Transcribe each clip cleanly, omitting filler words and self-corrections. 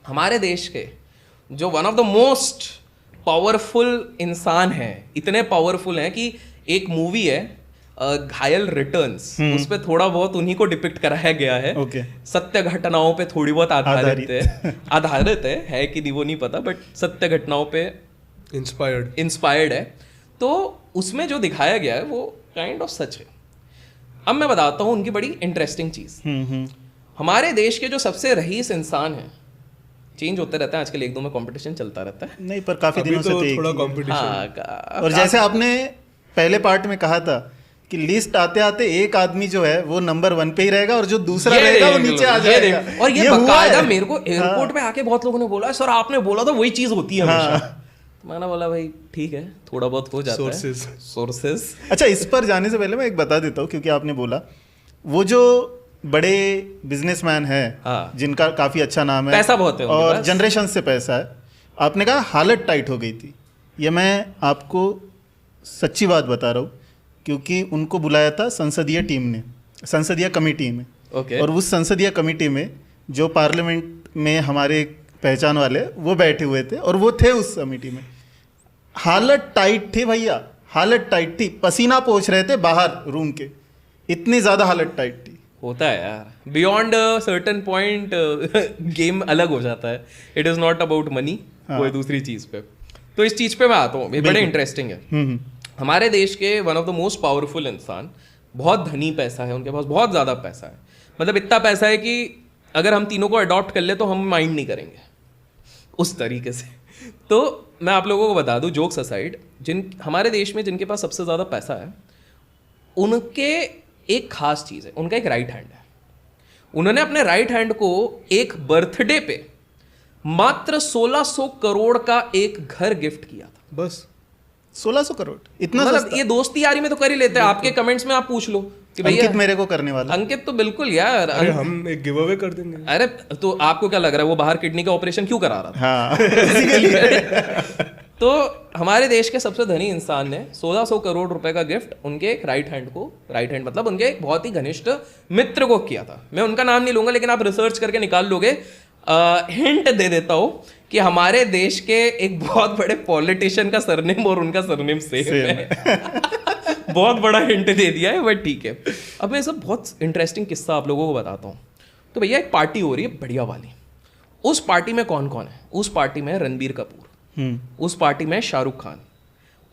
हमारे देश के जो one of the most powerful इंसान है, इतने पावरफुल हैं कि एक मूवी है घायल रिटर्न्स, उस पे थोड़ा बहुत उन्हीं को डिपिक्ट कराया गया है। सत्य घटनाओं पे थोड़ी बहुत आधारित है कि नहीं वो नहीं पता, बट सत्य घटनाओं पे इंस्पायर्ड है। तो उसमें जो दिखाया गया है वो काइंड ऑफ सच है। अब मैं बताता हूँ उनकी बड़ी इंटरेस्टिंग चीज। हमारे देश के जो सबसे रईस इंसान है, चेंज होते रहता है आजकल, एक दो में कंपटीशन चलता रहता है। नहीं, पर काफी दिनों से थोड़ा कंपटीशन। और जैसे आपने पहले पार्ट में कहा था कि लिस्ट आते आते एक आदमी जो है वो नंबर 1 पे ही रहेगा और जो दूसरा रहेगा वो नीचे आ जाएगा। और ये बकायदा मेरे को एयरपोर्ट पे आके बहुत लोगों ने बोला, सर आपने बोला था वही चीज होती है हमेशा। मैंने बोला भाई ठीक है, थोड़ा बहुत हो जाता है। सोर्सेस। अच्छा, इस पर जाने से पहले मैं एक बता देता हूँ, क्योंकि आपने बोला वो जो बड़े बिजनेसमैन है जिनका काफी अच्छा नाम है, पैसा बहुत है और जनरेशन से पैसा है, आपने कहा हालत टाइट हो गई थी। ये मैं आपको सच्ची बात बता रहा हूँ, क्योंकि उनको बुलाया था संसदीय टीम ने, संसदीय कमेटी में। और उस संसदीय कमेटी में जो पार्लियामेंट में हमारे पहचान वाले वो बैठे हुए थे और वो थे उस कमेटी में। हालत टाइट थी भैया, हालत टाइट थी, पसीना पोंछ रहे थे बाहर रूम के, इतनी ज्यादा हालत टाइट थी। होता है यार, बियॉन्ड सर्टेन पॉइंट गेम अलग हो जाता है। It is not about money, कोई दूसरी चीज पे। तो इस चीज पे मैं आता हूँ, ये बड़े इंटरेस्टिंग है। हमारे देश के one of the most powerful इंसान, बहुत धनी पैसा है उनके पास, बहुत ज़्यादा पैसा है। मतलब इतना पैसा है कि अगर हम तीनों को अडॉप्ट कर ले तो हम माइंड नहीं करेंगे उस तरीके से। तो मैं आप लोगों को बता दूं, जोक्स असाइड, हमारे देश में जिनके पास सबसे ज़्यादा पैसा है उनके एक खास चीज़ है, उनका एक राइट हैंड है। उन्होंने अपने राइट हैंड को एक बर्थडे पे मात्र 1600 करोड़ का एक घर गिफ्ट किया था। बस 1600 करोड़, इतना मतलब ये दोस्ती यारी में तो कर ही लेते हैं। आपके कमेंट्स में आप पूछ लो कि भैया अंकित मेरे को करने वाला। अंकित तो बिल्कुल यार, अरे हम एक गिव अवे कर देंगे। अरे तो आपको क्या लग रहा है वो बाहर किडनी का ऑपरेशन क्यों करा रहा था? हाँ, इसी के लिए। तो हमारे देश के सबसे धनी इंसान ने 1600 करोड़ रुपए का गिफ्ट उनके एक राइट हैंड मतलब उनके एक बहुत ही घनिष्ठ मित्र को किया था। मैं उनका नाम नहीं लूंगा, लेकिन आप रिसर्च करके निकाल लोगे। हिंट दे देता हूं कि हमारे देश के एक बहुत बड़े पॉलिटिशियन का सरनेम और उनका सरनेम सेम है। बहुत बड़ा हिंट दे दिया है, बट ठीक है। अब मैं सब बहुत इंटरेस्टिंग किस्सा आप लोगों को बताता हूँ। तो भैया एक पार्टी हो रही है बढ़िया वाली। उस पार्टी में कौन कौन है? उस पार्टी में रणबीर कपूर, उस पार्टी में शाहरुख खान,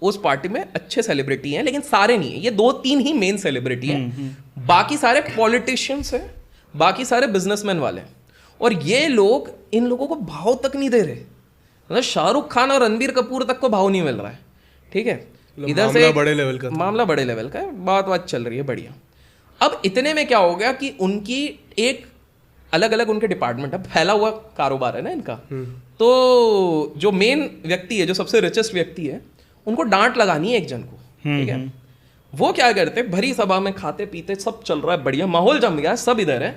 उस पार्टी में अच्छे सेलिब्रिटी हैं, लेकिन सारे नहीं है, ये 2-3 ही मेन सेलिब्रिटी हैं। बाकी सारे पॉलिटिशियंस हैं, बाकी सारे बिजनेसमैन वाले हैं। और ये लोग इन लोगों को भाव तक नहीं दे रहे। मतलब शाहरुख खान और रणबीर कपूर तक को भाव नहीं मिल रहा है। ठीक है, इधर से मामला बड़े लेवल का है, बात चल रही है बढ़िया। अब इतने में क्या हो गया कि उनकी एक अलग अलग उनके डिपार्टमेंट है, फैला हुआ कारोबार है ना इनका। तो जो मेन व्यक्ति है, जो सबसे रिचेस्ट व्यक्ति है, उनको डांट लगानी है एक जन को। ठीक है, वो क्या करते, भरी सभा में खाते पीते सब चल रहा है, बढ़िया माहौल जम गया, सब इधर है।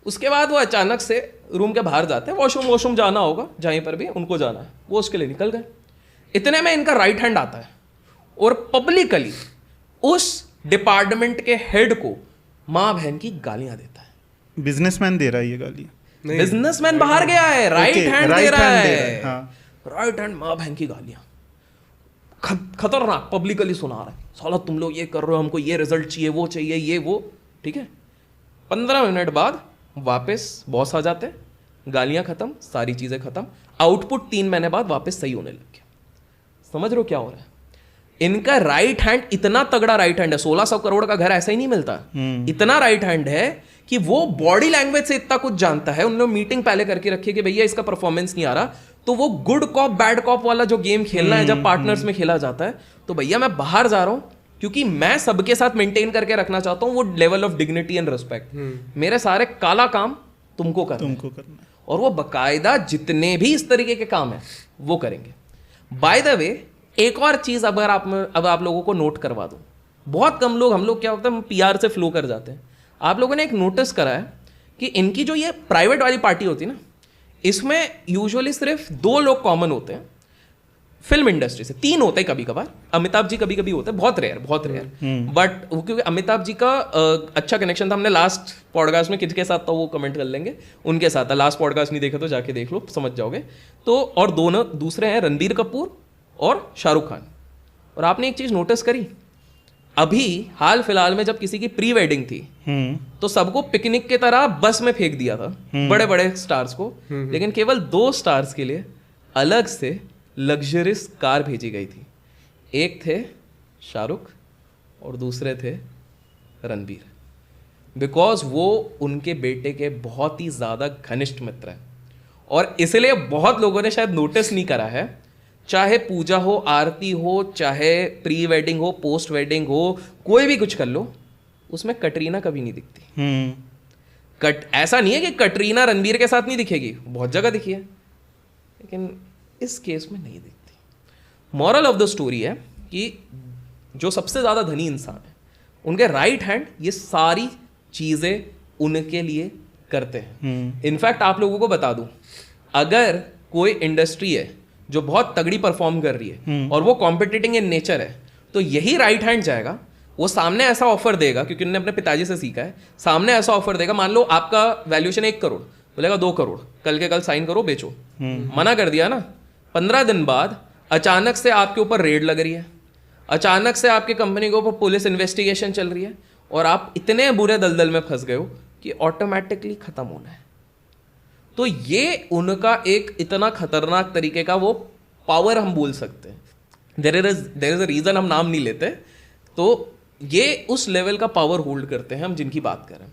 उसके बाद वो अचानक से रूम के बाहर जाते हैं, वॉशरूम जाना होगा, जहीं पर भी उनको जाना है, वो उसके लिए निकल गए। इतने में इनका राइट हैंड आता है और पब्लिकली उस डिपार्टमेंट के हेड को माँ बहन की गालियां देता है। बिजनेसमैन दे रहा है ये गाली, बिजनेसमैन बाहर गया है, राइट हैंड दे रहा है। राइट हैंड माँ बहन की गालियां, खतरनाक, पब्लिकली सुना रहा है, साला तुम लोग ये कर रहे हो, हमको ये रिजल्ट चाहिए, वो चाहिए, ये वो। ठीक है, 15 मिनट बाद वापस बॉस आ जाते हैं, गालियां खत्म, सारी चीजें खत्म, आउटपुट 3 महीने बाद वापस सही होने लग गया। समझ रहे हो क्या हो रहा है? इनका राइट हैंड इतना तगड़ा राइट हैंड है, 1600 करोड़ का घर ऐसा ही नहीं मिलता। इतना राइट हैंड है कि वो बॉडी लैंग्वेज से इतना कुछ जानता है। उन्होंने मीटिंग पहले करके रखी है कि भैया इसका परफॉर्मेंस नहीं आ रहा, तो वो गुड कॉप बैड कॉप वाला जो गेम खेलना है, जब पार्टनर्स में खेला जाता है, तो भैया मैं बाहर जा रहा हूं क्योंकि मैं सबके साथ मेंटेन करके रखना चाहता हूं वो level of dignity and respect. मेरे सारे काला काम तुमको करना है। और वो बकायदा जितने भी इस तरीके के काम है वो करेंगे। बाय द वे, एक और चीज अब आप लोगों को नोट करवा दूं, बहुत कम लोग, हम लोग क्या होता है, हम पीआर से फ्लो कर जाते हैं। आप लोगों ने एक नोटिस करा है कि इनकी जो ये प्राइवेट वाली पार्टी होती है ना, इसमें यूजुअली सिर्फ 2 लोग कॉमन होते हैं। फिल्म इंडस्ट्री से 3 होते हैं कभी कभार, अमिताभ जी कभी कभी होते हैं, बहुत रेयर बट क्योंकि अमिताभ जी का अच्छा कनेक्शन था, हमने लास्ट पॉडकास्ट में किसके साथ था वो कमेंट कर लेंगे, उनके साथ था, लास्ट पॉडकास्ट नहीं देखा तो जाके देख लो, समझ जाओगे। तो और दोनों दूसरे हैं रणबीर कपूर और शाहरुख खान। और आपने एक चीज नोटिस करी, अभी हाल फिलहाल में जब किसी की प्री वेडिंग थी तो सबको पिकनिक के तरह बस में फेंक दिया था, बड़े बड़े स्टार्स को, लेकिन केवल 2 स्टार्स के लिए अलग से लग्जरियस कार भेजी गई थी। एक थे शाहरुख और दूसरे थे रणबीर, बिकॉज वो उनके बेटे के बहुत ही ज़्यादा घनिष्ठ मित्र हैं। और इसलिए बहुत लोगों ने शायद नोटिस नहीं करा है, चाहे पूजा हो, आरती हो, चाहे प्री वेडिंग हो, पोस्ट वेडिंग हो, कोई भी कुछ कर लो, उसमें कटरीना कभी नहीं दिखती। ऐसा नहीं है कि कटरीना रणबीर के साथ नहीं दिखेगी, बहुत जगह दिखी है, लेकिन इस केस में नहीं दिखती। मॉरल ऑफ द स्टोरी है कि जो सबसे ज़्यादा धनी इंसान है, उनके राइट हैंड ये सारी चीज़ें उनके लिए करते हैं। इनफैक्ट आप लोगों को बता दूं, अगर कोई इंडस्ट्री है जो बहुत तगड़ी परफॉर्म कर रही है और वो कॉम्पिटिटिंग इन नेचर है, तो यही राइट हैंड जाएगा, वो सामने ऐसा ऑफर देगा, क्योंकि उन्होंने अपने पिताजी से सीखा है, सामने ऐसा ऑफर देगा, मान लो आपका वैल्यूएशन 1 करोड़, बोलेगा 2 करोड़, कल के कल साइन करो, बेचो। मना कर दिया ना, 15 दिन बाद अचानक से आपके ऊपर रेड लग रही है, अचानक से आपकी कंपनी के ऊपर पुलिस इन्वेस्टिगेशन चल रही है और आप इतने बुरे दलदल में फंस गए हो कि ऑटोमेटिकली खत्म होना है। तो ये उनका एक इतना खतरनाक तरीके का वो पावर हम बोल सकते हैं, देयर इज अ रीजन हम नाम नहीं लेते, तो ये उस लेवल का पावर होल्ड करते हैं हम जिनकी बात करें।